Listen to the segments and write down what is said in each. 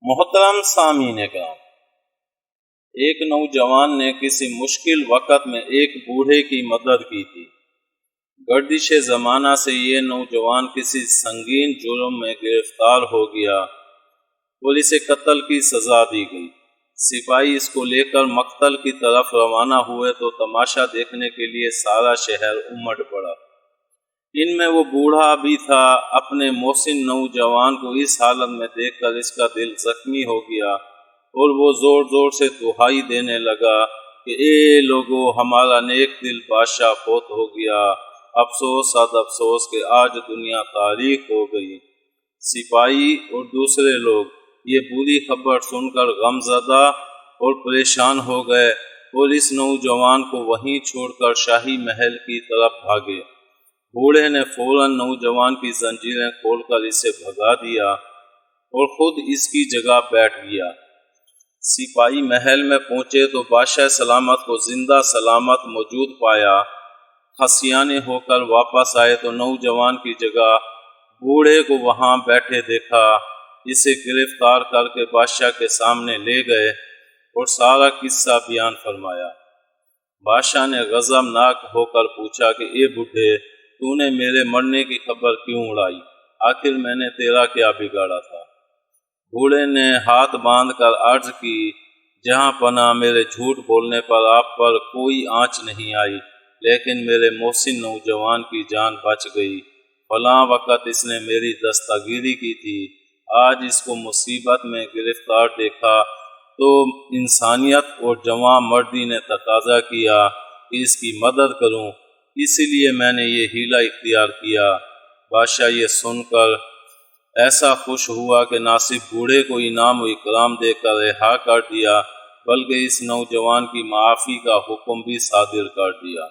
محترم سامعین کرام، ایک نوجوان نے کسی مشکل وقت میں ایک بوڑھے کی مدد کی تھی۔ گردش زمانہ سے یہ نوجوان کسی سنگین جرم میں گرفتار ہو گیا اور اسے قتل کی سزا دی گئی۔ سپاہی اس کو لے کر مقتل کی طرف روانہ ہوئے تو تماشا دیکھنے کے لیے سارا شہر امٹ پڑا۔ ان میں وہ بوڑھا بھی تھا۔ اپنے محسن نوجوان کو اس حالت میں دیکھ کر اس کا دل زخمی ہو گیا اور وہ زور زور سے دہائی دینے لگا کہ اے لوگو، ہمارا نیک دل بادشاہ فوت ہو گیا، افسوس صد افسوس کہ آج دنیا تاریک ہو گئی۔ سپاہی اور دوسرے لوگ یہ بری خبر سن کر غم زدہ اور پریشان ہو گئے اور اس نوجوان کو وہیں چھوڑ کر شاہی محل کی طرف بھاگے۔ بوڑھے نے فوراً نوجوان کی زنجیریں کھول کر اسے بھگا دیا اور خود اس کی جگہ بیٹھ گیا۔ سپاہی محل میں پہنچے تو بادشاہ سلامت کو زندہ سلامت موجود پایا۔ خسیانے ہو کر واپس آئے تو نوجوان کی جگہ بوڑھے کو وہاں بیٹھے دیکھا۔ اسے گرفتار کر کے بادشاہ کے سامنے لے گئے اور سارا قصہ بیان فرمایا۔ بادشاہ نے غضبناک ہو کر پوچھا کہ اے بوڑھے، تو نے میرے مرنے کی خبر کیوں اڑائی؟ آخر میں نے تیرا کیا بگاڑا تھا؟ بوڑھے نے ہاتھ باندھ کر عرض کی، جہاں پناہ، میرے جھوٹ بولنے پر آپ پر کوئی آنچ نہیں آئی، لیکن میرے محسن نوجوان کی جان بچ گئی۔ فلاں وقت اس نے میری دستگیری کی تھی۔ آج اس کو مصیبت میں گرفتار دیکھا تو انسانیت اور جواں مردی نے تقاضا کیا کہ اس کی مدد کروں، اسی لیے میں نے یہ حیلہ اختیار کیا۔ بادشاہ یہ سن کر ایسا خوش ہوا کہ نہ صرف بوڑھے کو انعام و اکرام دے کر رہا کر دیا بلکہ اس نوجوان کی معافی کا حکم بھی صادر کر دیا۔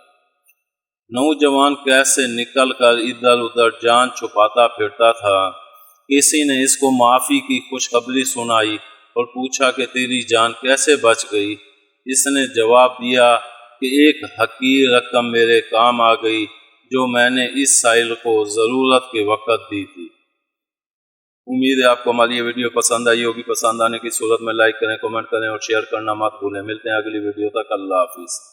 نوجوان کیسے نکل کر ادھر ادھر جان چھپاتا پھرتا تھا۔ کسی نے اس کو معافی کی خوشخبری سنائی اور پوچھا کہ تیری جان کیسے بچ گئی؟ اس نے جواب دیا کہ ایک حقیر رقم میرے کام آ گئی جو میں نے اس سائل کو ضرورت کے وقت دی تھی۔ امید ہے آپ کو ہماری یہ ویڈیو پسند آئی ہوگی۔ پسند آنے کی صورت میں لائک کریں، کمنٹ کریں اور شیئر کرنا مت بھولیں۔ ملتے ہیں اگلی ویڈیو تک۔ اللہ حافظ۔